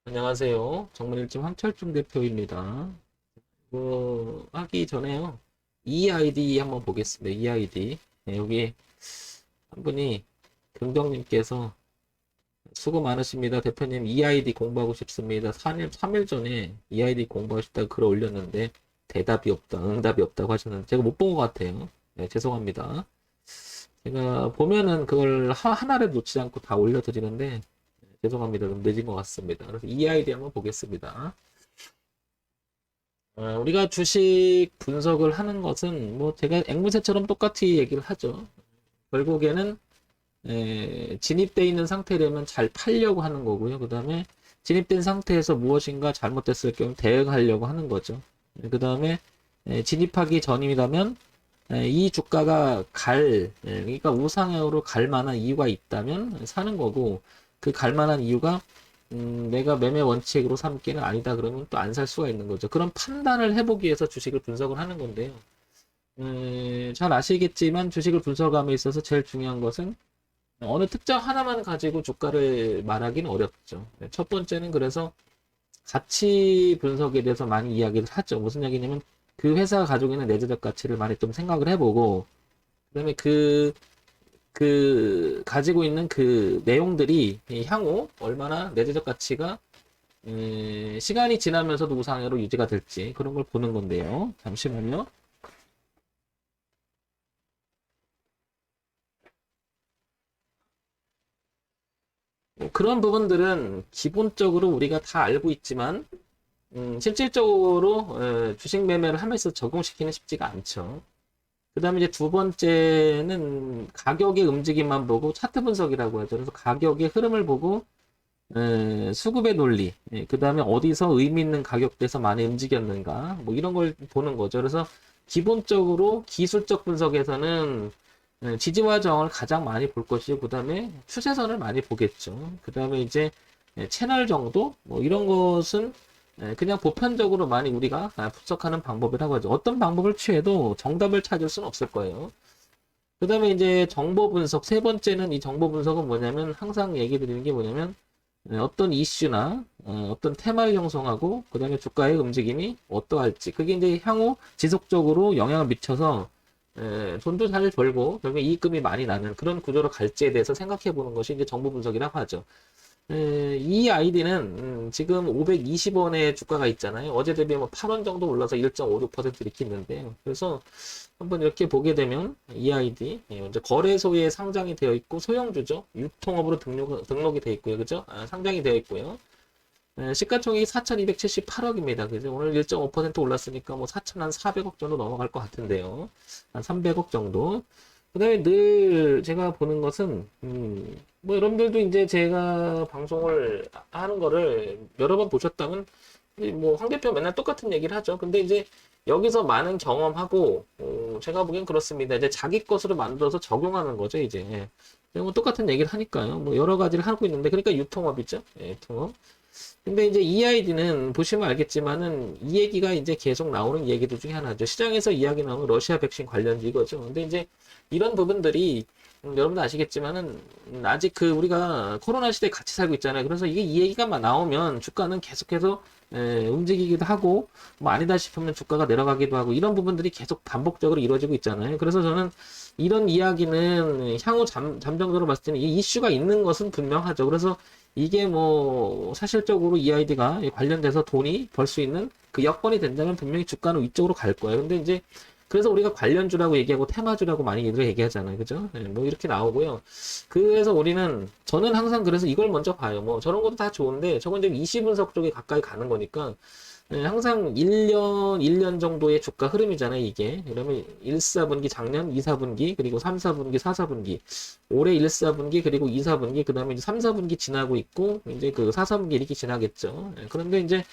안녕하세요. 정문일점 황철중 대표입니다. 하기 전에요. EID 한번 보겠습니다. EID. 네, 여기 한 분이 금정님께서 수고 많으십니다. 대표님 EID 공부하고 싶습니다. 3일 전에 EID 공부하고 싶다고 글을 올렸는데 대답이 없다, 응답이 없다고 하셨는데 제가 못 본 것 같아요. 네, 죄송합니다. 제가 보면은 그걸 하나를 놓치지 않고 다 올려드리는데 죄송합니다. 좀 늦은 것 같습니다. 그래서 EID 한번 보겠습니다. 우리가 주식 분석을 하는 것은 뭐 제가 앵무새처럼 똑같이 얘기를 하죠. 결국에는 진입되어 있는 상태라면 잘 팔려고 하는 거고요. 그 다음에 진입된 상태에서 무엇인가 잘못됐을 경우 대응하려고 하는 거죠. 그 다음에 진입하기 전이라면 이 주가가 그러니까 우상향으로 갈 만한 이유가 있다면 사는 거고, 그 갈 만한 이유가 내가 매매 원칙으로 삼기는 아니다 그러면 또 안 살 수가 있는 거죠. 그런 판단을 해보기 위해서 주식을 분석을 하는 건데요. 잘 아시겠지만 주식을 분석함에 있어서 제일 중요한 것은 어느 특정 하나만 가지고 주가를 말하기는 어렵죠. 첫 번째는 그래서 가치 분석에 대해서 많이 이야기를 하죠. 무슨 얘기냐면 그 회사가 가지고 있는 내재적 가치를 많이 좀 생각을 해보고, 그다음에 가지고 있는 그 내용들이 향후 얼마나 내재적 가치가 시간이 지나면서도 우상향으로 유지가 될지 그런 걸 보는 건데요. 잠시만요. 뭐 그런 부분들은 기본적으로 우리가 다 알고 있지만 실질적으로 주식 매매를 하면서 적용시키는 쉽지가 않죠. 그 다음에 이제 두 번째는 가격의 움직임만 보고 차트 분석이라고 하죠. 그래서 가격의 흐름을 보고 수급의 논리, 그 다음에 어디서 의미 있는 가격대에서 많이 움직였는가, 뭐 이런 걸 보는 거죠. 그래서 기본적으로 기술적 분석에서는 지지와 저항을 가장 많이 볼 것이고, 그 다음에 추세선을 많이 보겠죠. 그 다음에 이제 채널 정도, 뭐 이런 것은 그냥 보편적으로 많이 우리가 분석하는 방법이라고 하죠. 어떤 방법을 취해도 정답을 찾을 수는 없을 거예요. 그 다음에 이제 정보 분석, 세 번째는 이 정보 분석은 뭐냐면 항상 얘기 드리는 게 뭐냐면 어떤 이슈나 어떤 테마를 형성하고 그 다음에 주가의 움직임이 어떠할지, 그게 이제 향후 지속적으로 영향을 미쳐서 돈도 잘 벌고 결국에 이익금이 많이 나는 그런 구조로 갈지에 대해서 생각해 보는 것이 이제 정보 분석이라고 하죠. 이 아이디는 지금 520원의 주가가 있잖아요. 어제 대비 뭐 8원 정도 올라서 1.56% 이렇게 있는데, 그래서 한번 이렇게 보게 되면 이 아이디 이제 거래소에 상장이 되어 있고 소형주죠. 유통업으로 등록이 되어 있고요. 그죠? 상장이 되어 있고요. 시가총액이 4,278억입니다. 그죠? 오늘 1.5% 올랐으니까 뭐 4,400억 정도 넘어갈 것 같은데요. 한 300억 정도. 그 다음에 늘 제가 보는 것은, 뭐 여러분들도 이제 제가 방송을 하는 거를 여러 번 보셨다면, 뭐 황 대표 맨날 똑같은 얘기를 하죠. 근데 이제 여기서 많은 경험하고, 제가 보기엔 그렇습니다. 이제 자기 것으로 만들어서 적용하는 거죠, 이제. 뭐 똑같은 얘기를 하니까요. 뭐 여러 가지를 하고 있는데, 그러니까 유통업이죠. 예, 유통업. 근데 이제 EID는 보시면 알겠지만은 이 얘기가 이제 계속 나오는 얘기들 중에 하나죠. 시장에서 이야기 나오는 러시아 백신 관련주 이거죠. 근데 이제 이런 부분들이 여러분도 아시겠지만은 아직 그 우리가 코로나 시대에 같이 살고 있잖아요. 그래서 이게 이 얘기가 막 나오면 주가는 계속해서 움직이기도 하고 뭐 아니다 싶으면 주가가 내려가기도 하고 이런 부분들이 계속 반복적으로 이루어지고 있잖아요. 그래서 저는 이런 이야기는 향후 잠정적으로 봤을 때는 이 이슈가 있는 것은 분명하죠. 그래서 이게 뭐 사실적으로 이 아이디가 관련돼서 돈이 벌 수 있는 그 여건이 된다면 분명히 주가는 위쪽으로 갈 거예요. 근데 이제 그래서 우리가 관련주라고 얘기하고 테마주라고 많이 얘기하잖아요. 그죠? 뭐 이렇게 나오고요. 그래서 저는 항상 그래서 이걸 먼저 봐요. 뭐 저런 것도 다 좋은데 저건 이제 이시 분석 쪽에 가까이 가는 거니까 항상 1년 정도의 주가 흐름이잖아요, 이게. 그러면 1, 4분기, 작년 2, 4분기, 그리고 3, 4분기, 4, 4분기, 올해 1, 4분기, 그리고 2, 4분기, 그 다음에 이제 3, 4분기 지나고 있고, 이제 그 4, 4분기 이렇게 지나겠죠. 그런데 이제,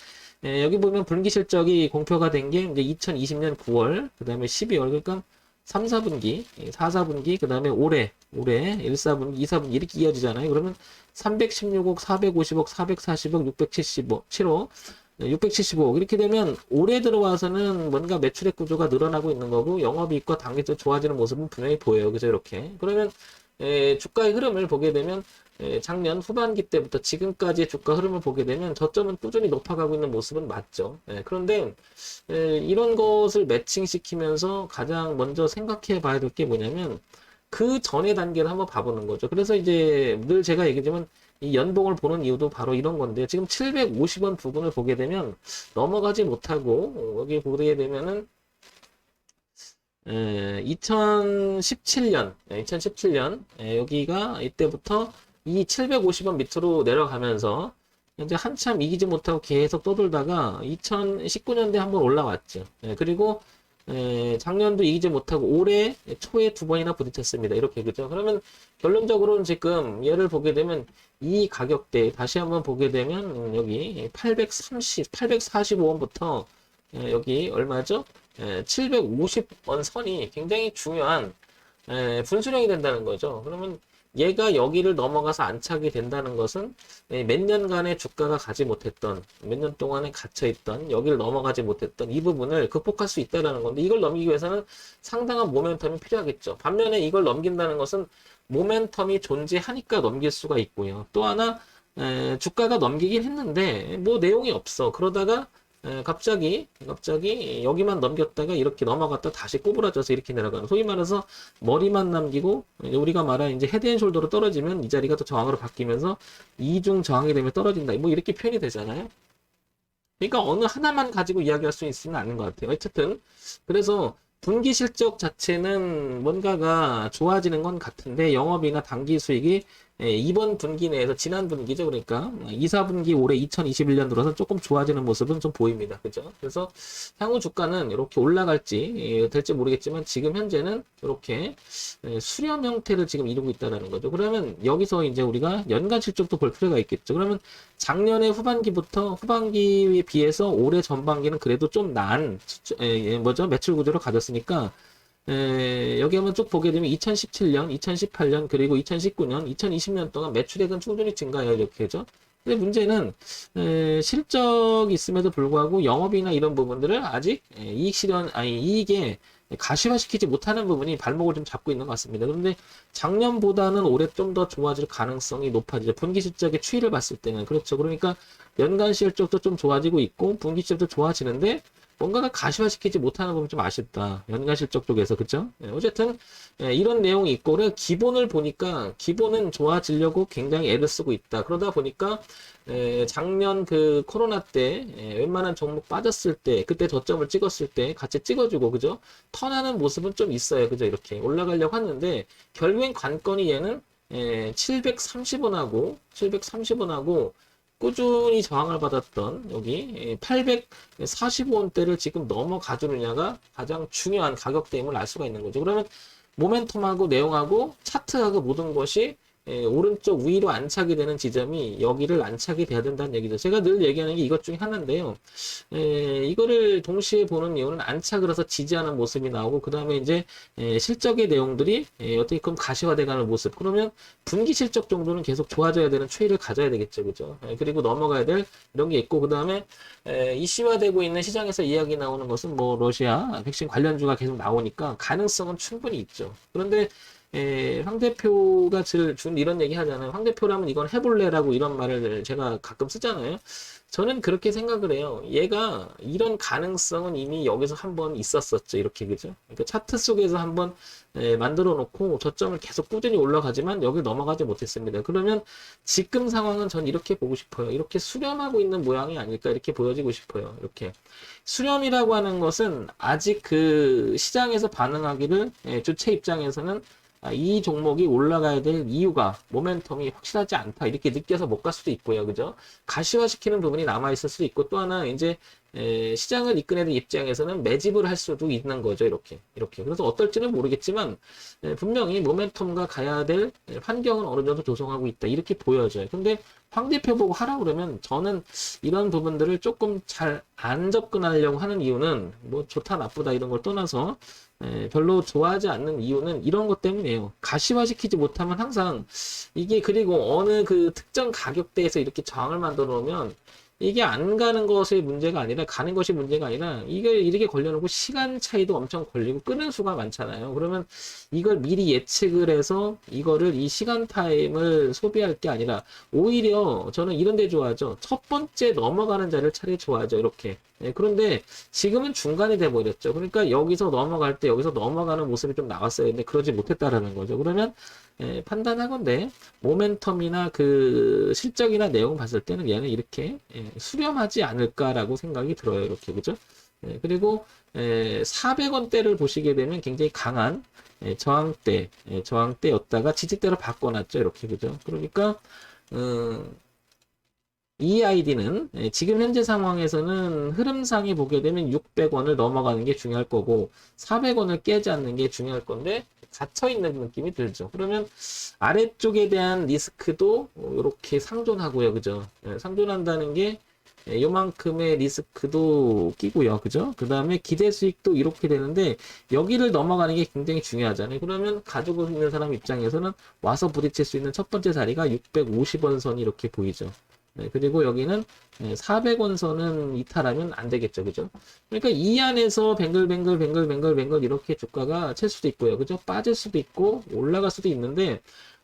여기 보면 분기 실적이 공표가 된 게 이제 2020년 9월, 그 다음에 12월, 그러니까 3, 4분기, 4, 4분기, 그 다음에 올해 1, 4분기, 2, 4분기 이렇게 이어지잖아요. 그러면 316억, 450억, 440억, 670억, 7억, 675억 이렇게 되면 올해 들어와서는 뭔가 매출액 구조가 늘어나고 있는 거고 영업이익과 당기적 좋아지는 모습은 분명히 보여요. 그죠? 이렇게. 그러면 주가의 흐름을 보게 되면 작년 후반기 때부터 지금까지의 주가 흐름을 보게 되면 저점은 꾸준히 높아가고 있는 모습은 맞죠. 그런데 이런 것을 매칭시키면서 가장 먼저 생각해 봐야 될 게 뭐냐면 그 전의 단계를 한번 봐보는 거죠. 그래서 이제 늘 제가 얘기하지만 이 연봉을 보는 이유도 바로 이런 건데 지금 750원 부근을 보게 되면 넘어가지 못하고 여기 보게 되면은 2017년 여기가 이때부터 이 750원 밑으로 내려가면서 이제 한참 이기지 못하고 계속 떠돌다가 2019년도에 한번 올라왔죠. 그리고 작년도 이기지 못하고 올해 초에 두 번이나 부딪혔습니다. 이렇게 그죠? 그러면 결론적으로는 지금 얘를 보게 되면 이 가격대 다시 한번 보게 되면 여기 845원부터 여기 얼마죠? 750원 선이 굉장히 중요한 분수령이 된다는 거죠. 그러면 얘가 여기를 넘어가서 안착이 된다는 것은 몇 년간의 주가가 가지 못했던, 몇 년 동안에 갇혀있던, 여기를 넘어가지 못했던 이 부분을 극복할 수 있다는 건데 이걸 넘기기 위해서는 상당한 모멘텀이 필요하겠죠. 반면에 이걸 넘긴다는 것은 모멘텀이 존재하니까 넘길 수가 있고요. 또 하나 주가가 넘기긴 했는데 뭐 내용이 없어. 그러다가 갑자기 여기만 넘겼다가 이렇게 넘어갔다 다시 꼬부라져서 이렇게 내려가는 소위 말해서 머리만 남기고 우리가 말한 이제 헤드앤숄더로 떨어지면 이 자리가 또 저항으로 바뀌면서 이중 저항이 되면 떨어진다 뭐 이렇게 표현이 되잖아요. 그러니까 어느 하나만 가지고 이야기할 수 있지는 않는 것 같아요. 어쨌든 그래서 분기 실적 자체는 뭔가가 좋아지는 건 같은데 영업이나 당기 수익이 이번 분기 내에서 지난 분기죠. 그러니까 2, 4분기 올해 2021년 들어서 조금 좋아지는 모습은 좀 보입니다. 그죠? 그래서 향후 주가는 이렇게 올라갈지 될지 모르겠지만 지금 현재는 이렇게 수렴 형태를 지금 이루고 있다는 거죠. 그러면 여기서 이제 우리가 연간 실적도 볼 필요가 있겠죠. 그러면 작년의 후반기부터 후반기에 비해서 올해 전반기는 그래도 좀 나은 매출 구조를 가졌으니까 여기 한번 쭉 보게 되면 2017년, 2018년, 그리고 2019년, 2020년 동안 매출액은 충분히 증가해요. 이렇게죠. 근데 문제는 실적이 있음에도 불구하고 영업이나 이런 부분들을 아직 이익에 가시화시키지 못하는 부분이 발목을 좀 잡고 있는 것 같습니다. 그런데 작년보다는 올해 좀 더 좋아질 가능성이 높아지죠. 분기 실적의 추이를 봤을 때는 그렇죠. 그러니까 연간 실적도 좀 좋아지고 있고 분기 실적도 좋아지는데 뭔가가 가시화시키지 못하는 부분이 좀 아쉽다. 연간 실적 쪽에서 그죠? 어쨌든 이런 내용이 있고 그래 기본을 보니까 기본은 좋아지려고 굉장히 애를 쓰고 있다. 그러다 보니까 작년 그 코로나 때 웬만한 종목 빠졌을 때 그때 저점을 찍었을 때 같이 찍어주고 그죠? 턴하는 모습은 좀 있어요. 그죠? 이렇게 올라가려고 하는데 결국엔 관건이 얘는 730원하고 꾸준히 저항을 받았던 여기 845원대를 지금 넘어가 주느냐가 가장 중요한 가격대임을 알 수가 있는 거죠. 그러면 모멘텀하고 내용하고 차트하고 모든 것이 오른쪽 위로 안착이 되는 지점이 여기를 안착이 돼야 된다는 얘기죠. 제가 늘 얘기하는 게 이것 중에 하나인데요. 이거를 동시에 보는 이유는 안착을 해서 지지하는 모습이 나오고 그 다음에 이제 실적의 내용들이 어떻게 보면 가시화돼가는 모습. 그러면 분기 실적 정도는 계속 좋아져야 되는 추이를 가져야 되겠죠, 그죠? 그리고 넘어가야 될 이런 게 있고 그 다음에 이슈화되고 있는 시장에서 이야기 나오는 것은 뭐 러시아 백신 관련주가 계속 나오니까 가능성은 충분히 있죠. 그런데 황 대표가 준 이런 얘기 하잖아요. 황 대표라면 이건 해볼래라고 이런 말을 제가 가끔 쓰잖아요. 저는 그렇게 생각을 해요. 얘가 이런 가능성은 이미 여기서 한번 있었었죠. 이렇게 그죠? 그러니까 차트 속에서 한번 만들어 놓고 저점을 계속 꾸준히 올라가지만 여기 넘어가지 못했습니다. 그러면 지금 상황은 전 이렇게 보고 싶어요. 이렇게 수렴하고 있는 모양이 아닐까 이렇게 보여지고 싶어요. 이렇게 수렴이라고 하는 것은 아직 그 시장에서 반응하기를 주체 입장에서는 이 종목이 올라가야 될 이유가 모멘텀이 확실하지 않다 이렇게 느껴서 못 갈 수도 있고요. 그죠? 가시화시키는 부분이 남아 있을 수도 있고 또 하나 이제 시장을 이끌어내는 입장에서는 매집을 할 수도 있는 거죠. 이렇게 그래서 어떨지는 모르겠지만 분명히 모멘텀과 가야 될 환경은 어느 정도 조성하고 있다 이렇게 보여져요. 근데 황 대표 보고 하라 그러면 저는 이런 부분들을 조금 잘 안 접근하려고 하는 이유는 뭐 좋다 나쁘다 이런 걸 떠나서 별로 좋아하지 않는 이유는 이런 것 때문이에요. 가시화시키지 못하면 항상 이게 그리고 어느 그 특정 가격대에서 이렇게 저항을 만들어 놓으면 이게 안 가는 것이 문제가 아니라 가는 것이 문제가 아니라 이걸 이렇게 걸려놓고 시간 차이도 엄청 걸리고 끄는 수가 많잖아요. 그러면 이걸 미리 예측을 해서 이거를 이 시간 타임을 소비할 게 아니라 오히려 저는 이런 데 좋아하죠. 첫 번째 넘어가는 자리를 차라리 좋아하죠. 이렇게. 예, 그런데 지금은 중간이 돼 버렸죠. 그러니까 여기서 넘어갈 때 여기서 넘어가는 모습이 좀 나왔어야 했는데 그러지 못했다라는 거죠. 그러면 판단하건대 모멘텀이나 그 실적이나 내용 봤을 때는 얘는 이렇게 수렴하지 않을까라고 생각이 들어요. 이렇게 그죠? 그리고 400원대를 보시게 되면 굉장히 강한 저항대였다가 지지대로 바꿔놨죠. 이렇게 그죠? 그러니까 이 아이디는 지금 현재 상황에서는 흐름상에 보게 되면 600원을 넘어가는 게 중요할 거고 400원을 깨지 않는 게 중요할 건데 갇혀있는 느낌이 들죠. 그러면 아래쪽에 대한 리스크도 이렇게 상존하고요. 그죠? 상존한다는 게 요만큼의 리스크도 끼고요. 그죠? 그 다음에 기대 수익도 이렇게 되는데 여기를 넘어가는 게 굉장히 중요하잖아요. 그러면 가지고 있는 사람 입장에서는 와서 부딪힐 수 있는 첫 번째 자리가 650원 선이 이렇게 보이죠. 그리고 여기는 400원 선은 이탈하면 안 되겠죠. 그죠? 그러니까 이 안에서 뱅글뱅글 이렇게 주가가 칠 수도 있고요. 그죠? 빠질 수도 있고 올라갈 수도 있는데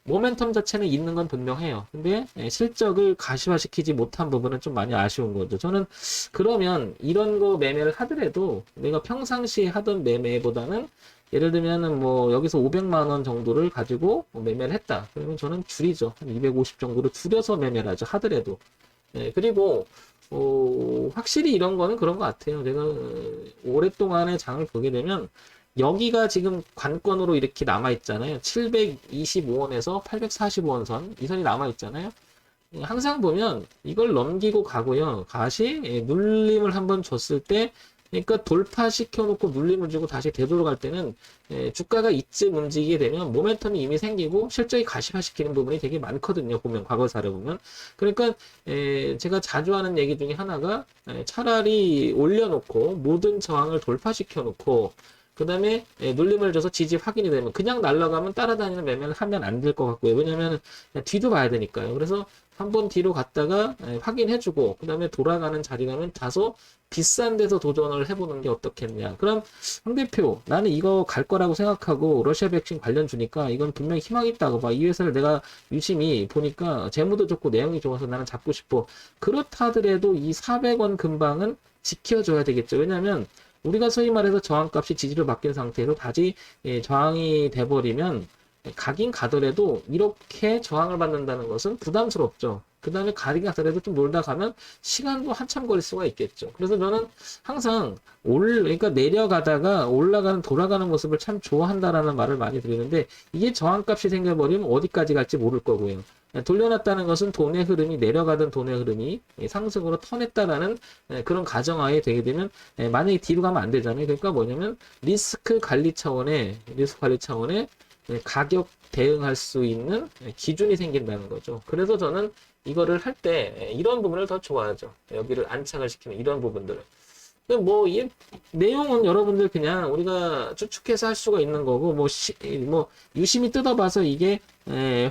모멘텀 자체는 있는 건 분명해요. 근데 실적을 가시화시키지 못한 부분은 좀 많이 아쉬운 거죠. 저는 그러면 이런 거 매매를 하더라도 내가 평상시에 하던 매매보다는 예를 들면은 뭐 여기서 500만 원 정도를 가지고 매매를 했다. 그러면 저는 줄이죠. 한 250 정도를 줄여서 매매를 하죠. 하더라도. 그리고 확실히 이런 거는 그런 것 같아요. 제가 오랫동안의 장을 보게 되면 여기가 지금 관건으로 이렇게 남아 있잖아요. 725원에서 845원 선, 이 선이 남아 있잖아요. 항상 보면 이걸 넘기고 가고요. 다시 눌림을 한번 줬을 때 그러니까 돌파시켜 놓고 눌림을 주고 다시 되돌아갈 때는 주가가 이쯤 움직이게 되면 모멘텀이 이미 생기고 실적이 가시화시키는 부분이 되게 많거든요. 보면 과거사를 보면. 그러니까 제가 자주 하는 얘기 중에 하나가 차라리 올려놓고 모든 저항을 돌파시켜 놓고 그 다음에 눌림을 줘서 지지 확인이 되면 그냥 날아가면 따라다니는 매매를 하면 안 될 것 같고요. 왜냐면 뒤도 봐야 되니까요. 그래서 한번 뒤로 갔다가 확인해주고 그 다음에 돌아가는 자리라면 다소 비싼 데서 도전을 해보는 게 어떻겠냐. 그럼 황 대표 나는 이거 갈 거라고 생각하고 러시아 백신 관련 주니까 이건 분명히 희망이 있다고 봐. 이 회사를 내가 유심히 보니까 재무도 좋고 내용이 좋아서 나는 잡고 싶어. 그렇다 하더라도 이 400원 근방은 지켜줘야 되겠죠. 왜냐면 우리가 소위 말해서 저항값이 지지를 바뀐 상태에서 다시 저항이 돼버리면 가긴 가더라도 이렇게 저항을 받는다는 것은 부담스럽죠. 그 다음에 가긴 가더라도 좀 놀다 가면 시간도 한참 걸릴 수가 있겠죠. 그래서 저는 항상 그러니까 내려가다가 올라가는 돌아가는 모습을 참 좋아한다라는 말을 많이 드리는데 이게 저항값이 생겨버리면 어디까지 갈지 모를 거고요. 돌려놨다는 것은 돈의 흐름이 내려가던 돈의 흐름이 상승으로 턴했다라는 그런 가정하에 되게 되면 만약에 뒤로 가면 안 되잖아요. 그러니까 뭐냐면 리스크 관리 차원의 가격 대응할 수 있는 기준이 생긴다는 거죠. 그래서 저는 이거를 할 때 이런 부분을 더 좋아하죠. 여기를 안착을 시키는 이런 부분들을. 뭐, 이 내용은 여러분들 그냥 우리가 추측해서 할 수가 있는 거고, 뭐, 유심히 뜯어봐서 이게,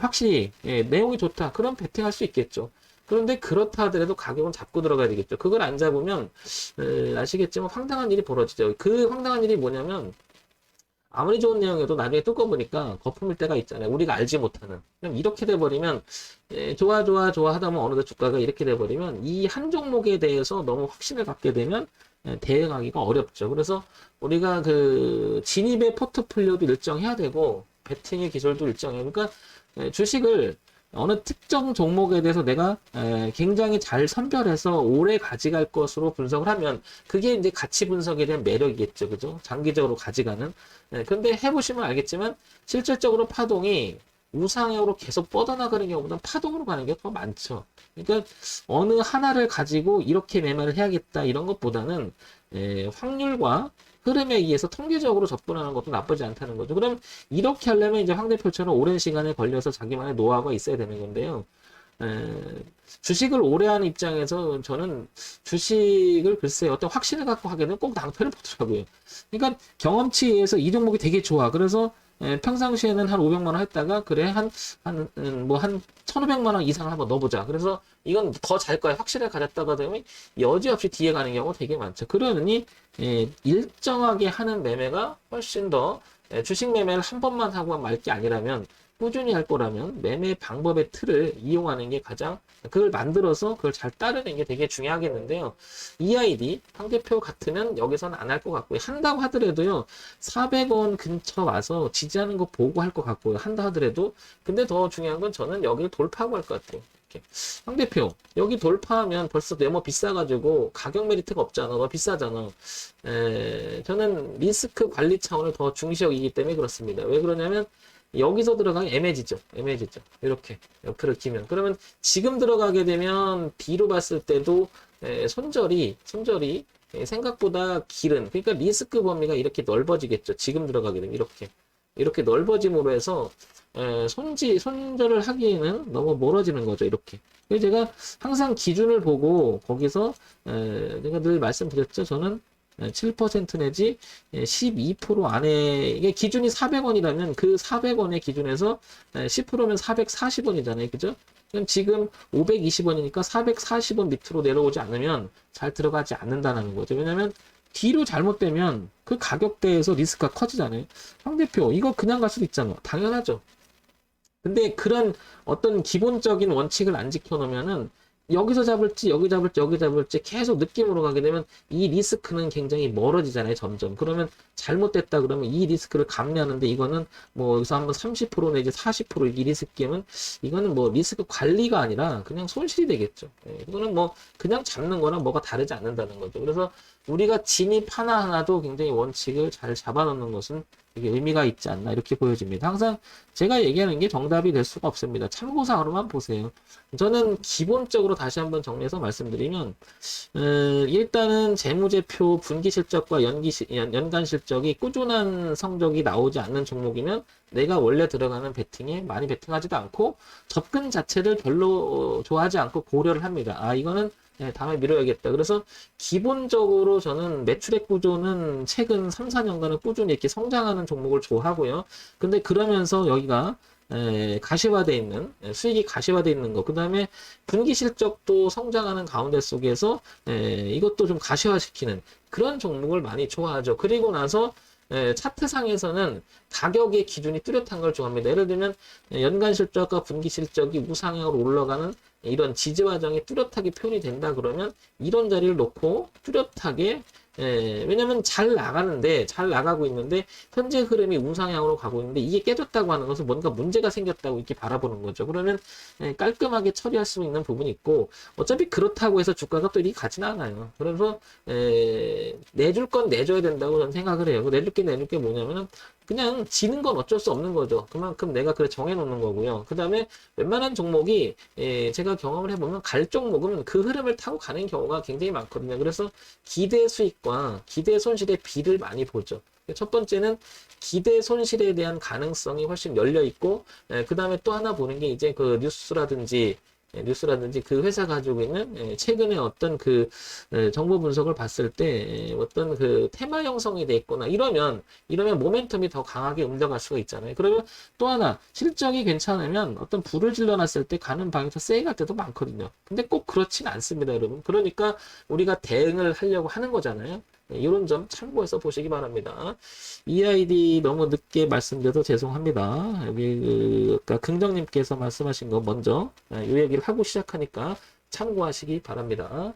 확실히, 내용이 좋다. 그럼 베팅할 수 있겠죠. 그런데 그렇다 하더라도 가격은 잡고 들어가야 되겠죠. 그걸 안 잡으면, 아시겠지만 황당한 일이 벌어지죠. 그 황당한 일이 뭐냐면, 아무리 좋은 내용이어도 나중에 뜯고 보니까 거품일 때가 있잖아요. 우리가 알지 못하는. 그럼 이렇게 돼버리면, 좋아 하다 보면 어느덧 주가가 이렇게 돼버리면, 이 한 종목에 대해서 너무 확신을 갖게 되면, 대응하기가 어렵죠. 그래서 우리가 그 진입의 포트폴리오도 일정해야 되고 베팅의 기술도 일정해요. 그러니까 주식을 어느 특정 종목에 대해서 내가 굉장히 잘 선별해서 오래 가져갈 것으로 분석을 하면 그게 이제 가치 분석에 대한 매력이겠죠. 그죠? 장기적으로 가져가는. 근데 해보시면 알겠지만 실질적으로 파동이 우상향으로 계속 뻗어나가는 경우보다 파동으로 가는 게 더 많죠. 그러니까 어느 하나를 가지고 이렇게 매매를 해야겠다 이런 것보다는 확률과 흐름에 의해서 통계적으로 접근하는 것도 나쁘지 않다는 거죠. 그럼 이렇게 하려면 이제 황 대표처럼 오랜 시간에 걸려서 자기만의 노하우가 있어야 되는 건데요. 주식을 오래 하는 입장에서 저는 주식을 글쎄 어떤 확신을 갖고 하게 되면 꼭 낭패를 보더라고요. 그러니까 경험치에 의해서 이 종목이 되게 좋아. 그래서 평상시에는 한 500만 원 했다가 그래 한 1,500만 원 이상을 한번 넣어보자. 그래서 이건 더 잘 거야. 확실하게 가졌다가 되면 여지없이 뒤에 가는 경우가 되게 많죠. 그러니 일정하게 하는 매매가 훨씬 더 주식 매매를 한 번만 하고 말 게 아니라면 꾸준히 할 거라면 매매 방법의 틀을 이용하는 게 가장 그걸 만들어서 그걸 잘 따르는 게 되게 중요하겠는데요. EID 상대표 같으면 여기서는 안 할 것 같고요. 한다고 하더라도요. 400원 근처 와서 지지하는 거 보고 할 것 같고요. 한다 하더라도 근데 더 중요한 건 저는 여기를 돌파하고 할 것 같아요. 이렇게. 상대표 여기 돌파하면 벌써 너무 비싸가지고 가격 메리트가 없잖아. 너무 비싸잖아. 저는 리스크 관리 차원을 더 중시 여기기 때문에 그렇습니다. 왜 그러냐면 여기서 들어가면 애매지죠. 애매지죠. 이렇게 옆으로 기면 그러면 지금 들어가게 되면 B로 봤을 때도 손절이 생각보다 길은 그러니까 리스크 범위가 이렇게 넓어지겠죠. 지금 들어가게 되면 이렇게 넓어짐으로 해서 손절을 하기에는 너무 멀어지는 거죠. 이렇게. 그래서 제가 항상 기준을 보고 거기서 제가 늘 말씀드렸죠. 저는 7% 내지 12% 안에 이게 기준이 400원이라면 그 400원의 기준에서 10%면 440원이잖아요. 그죠? 그럼 지금 520원이니까 440원 밑으로 내려오지 않으면 잘 들어가지 않는다는 거죠. 왜냐면 뒤로 잘못되면 그 가격대에서 리스크가 커지잖아요. 황 대표 이거 그냥 갈 수도 있잖아. 당연하죠. 근데 그런 어떤 기본적인 원칙을 안 지켜놓으면은 여기서 잡을지 여기 잡을지 계속 느낌으로 가게 되면 이 리스크는 굉장히 멀어지잖아요. 점점. 그러면 잘못됐다 그러면 이 리스크를 감내하는데 이거는 뭐 여기서 한번 30% 내지 40%이 리스크면 이거는 뭐 리스크 관리가 아니라 그냥 손실이 되겠죠. 이거는 뭐 그냥 잡는 거랑 뭐가 다르지 않는다는 거죠. 그래서 우리가 진입 하나하나도 굉장히 원칙을 잘 잡아놓는 것은 되게 의미가 있지 않나 이렇게 보여집니다. 항상 제가 얘기하는 게 정답이 될 수가 없습니다. 참고사항으로만 보세요. 저는 기본적으로 다시 한번 정리해서 말씀드리면 일단은 재무제표 분기실적과 연간실적이 꾸준한 성적이 나오지 않는 종목이면 내가 원래 들어가는 베팅에 많이 베팅하지도 않고 접근 자체를 별로 좋아하지 않고 고려를 합니다. 아 이거는 다음에 미뤄야겠다. 그래서 기본적으로 저는 매출액 구조는 최근 3, 4년간은 꾸준히 이렇게 성장하는 종목을 좋아하고요. 근데 그러면서 여기가 가시화되어 있는 수익이 가시화되어 있는 거. 그 다음에 분기 실적도 성장하는 가운데 속에서 이것도 좀 가시화시키는 그런 종목을 많이 좋아하죠. 그리고 나서 차트상에서는 가격의 기준이 뚜렷한 걸 좋아합니다. 예를 들면 연간 실적과 분기 실적이 우상향으로 올라가는 이런 지지 과정이 뚜렷하게 표현이 된다 그러면 이런 자리를 놓고 뚜렷하게 왜냐면 잘 나가고 있는데 현재 흐름이 우상향으로 가고 있는데 이게 깨졌다고 하는 것은 뭔가 문제가 생겼다고 이렇게 바라보는 거죠. 그러면 깔끔하게 처리할 수 있는 부분이 있고 어차피 그렇다고 해서 주가가 또 이렇게 가지는 않아요. 그래서 내줄 건 내줘야 된다고 저는 생각을 해요. 내줄 게 뭐냐면은 그냥 지는 건 어쩔 수 없는 거죠. 그만큼 내가 그래 정해놓는 거고요. 그 다음에 웬만한 종목이 제가 경험을 해보면 갈 종목은 그 흐름을 타고 가는 경우가 굉장히 많거든요. 그래서 기대 수익과 기대 손실의 비를 많이 보죠. 첫 번째는 기대 손실에 대한 가능성이 훨씬 열려 있고, 그 다음에 또 하나 보는 게 이제 그 뉴스라든지 그 회사 가지고 있는 최근에 어떤 그 정보 분석을 봤을 때 어떤 그 테마 형성이 돼 있거나 이러면 모멘텀이 더 강하게 움직일 수가 있잖아요. 그러면 또 하나 실적이 괜찮으면 어떤 불을 질러놨을 때 가는 방에서 세일 때도 많거든요. 근데 꼭 그렇진 않습니다, 여러분. 그러니까 우리가 대응을 하려고 하는 거잖아요. 이런 점 참고해서 보시기 바랍니다. EID 너무 늦게 말씀드려서 죄송합니다. 여기 아까 긍정님께서 말씀하신 거 먼저 이 얘기를 하고 시작하니까 참고하시기 바랍니다.